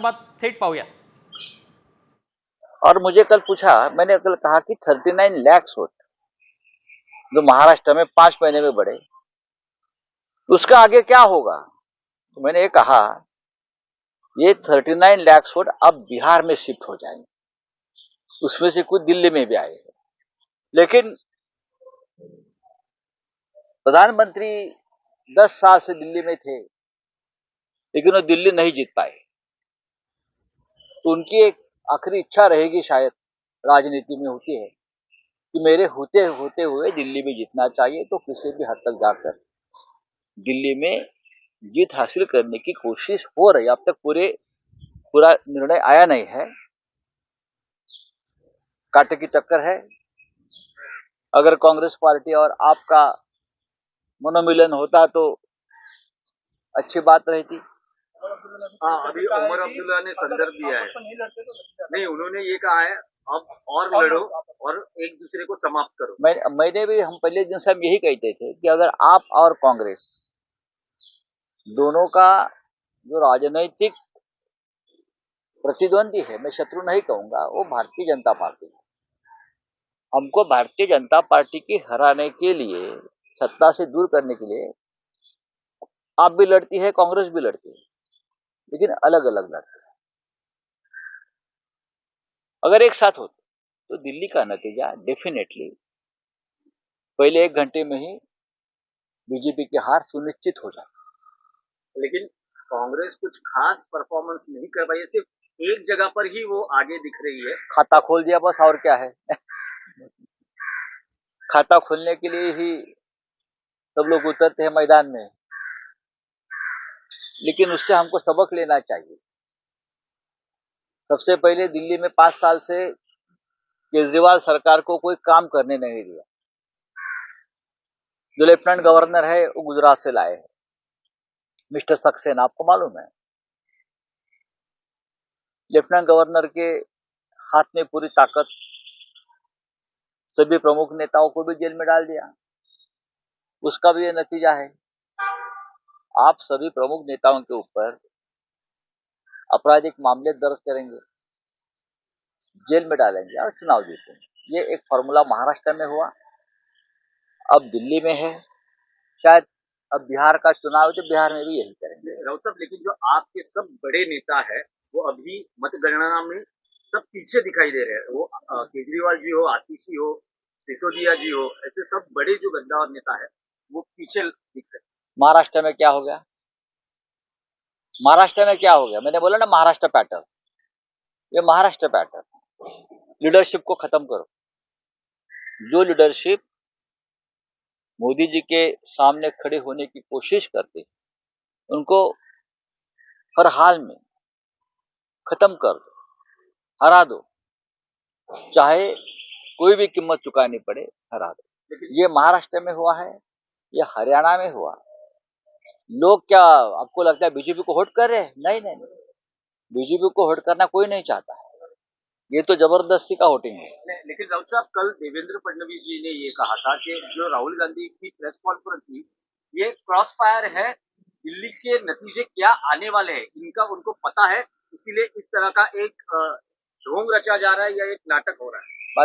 बात थेट पाहूया। और मुझे कल पूछा, मैंने कल कहा कि 39 लाख वोट जो महाराष्ट्र में 5 महीने में बढ़े, उसका आगे क्या होगा? तो मैंने ये कहा, ये 39 लाख वोट अब बिहार में शिफ्ट हो जाएंगे, उसमें से कुछ दिल्ली में भी आए हैं। लेकिन प्रधानमंत्री 10 साल से दिल्ली में थे, लेकिन वो दिल्ली नहीं जीत पाए। तो उनकी एक आखिरी इच्छा रहेगी, शायद राजनीति में होती है, कि मेरे होते हुए दिल्ली में जीतना चाहिए। तो किसी भी हद तक जाकर दिल्ली में जीत हासिल करने की कोशिश हो रही है। अब तक पूरा निर्णय आया नहीं है, कांटे की टक्कर है। अगर कांग्रेस पार्टी और आपका मनोमिलन होता तो अच्छी बात रहती। हाँ, अभी उमर अब्दुल्ला ने संदर्भ दिया है, नहीं उन्होंने ये कहा है अब और लड़ो और एक दूसरे को समाप्त करो। मैंने भी, हम पहले दिन से हम यही कहते थे कि अगर आप और कांग्रेस दोनों का जो राजनीतिक प्रतिद्वंदी है, मैं शत्रु नहीं कहूंगा, वो भारतीय जनता पार्टी है। हमको भारतीय जनता पार्टी की हराने के लिए, सत्ता से दूर करने के लिए आप भी लड़ती है, कांग्रेस भी लड़ती है, लेकिन अलग अलग लड़ती है। अगर एक साथ होते तो दिल्ली का नतीजा डेफिनेटली पहले 1 घंटे में ही बीजेपी की हार सुनिश्चित हो जाती। लेकिन कांग्रेस कुछ खास परफॉर्मेंस नहीं कर पाई है, सिर्फ एक जगह पर ही वो आगे दिख रही है। खाता खोल दिया बस, और क्या है। खाता खोलने के लिए ही सब लोग उतरते हैं मैदान में, लेकिन उससे हमको सबक लेना चाहिए। सबसे पहले दिल्ली में 5 साल से केजरीवाल सरकार को कोई काम करने नहीं दिया। जो लेफ्टिनेंट गवर्नर है वो गुजरात से लाए हैं, मिस्टर सक्सेना, आपको मालूम है। लेफ्टिनेंट गवर्नर के हाथ में पूरी ताकत, सभी प्रमुख नेताओं को भी जेल में डाल दिया। उसका भी ये नतीजा है। आप सभी प्रमुख नेताओं के ऊपर आपराधिक मामले दर्ज करेंगे, जेल में डालेंगे और चुनाव जीतेंगे। ये एक फॉर्मूला महाराष्ट्र में हुआ, अब दिल्ली में है, शायद अब बिहार का चुनाव तो बिहार में भी यही करेंगे। राउत साहब, लेकिन जो आपके सब बड़े नेता है वो अभी मतगणना में सब पीछे दिखाई दे रहे हैं। वो केजरीवाल जी हो, आतिशी हो, सिसोदिया जी हो, ऐसे सब बड़े जो गद्दार नेता है वो पीछे दिख रहे हैं। महाराष्ट्र में क्या हो गया? महाराष्ट्र में क्या हो गया? मैंने बोला ना, महाराष्ट्र पैटर्न। ये महाराष्ट्र पैटर्न, लीडरशिप को खत्म करो। जो लीडरशिप मोदी जी के सामने खड़े होने की कोशिश करते, उनको हर हाल में खत्म कर दो, हरा दो, चाहे कोई भी कीमत चुकानी पड़े, हरा दो। ये महाराष्ट्र में हुआ है, ये हरियाणा में हुआ। लोग क्या, आपको लगता है बीजेपी को वोट कर रहे हैं? नहीं नहीं नहीं, बीजेपी को वोट करना कोई नहीं चाहता है। ये तो जबरदस्ती का वोटिंग है। लेकिन राउत साहब, कल देवेंद्र फडणवीस जी ने ये कहा था कि जो राहुल गांधी की प्रेस कॉन्फ्रेंस थी, ये क्रॉस फायर है, दिल्ली के नतीजे क्या आने वाले हैं इनका उनको पता है, इसीलिए इस तरह का एक ढोंग रचा जा रहा है या एक नाटक हो रहा है।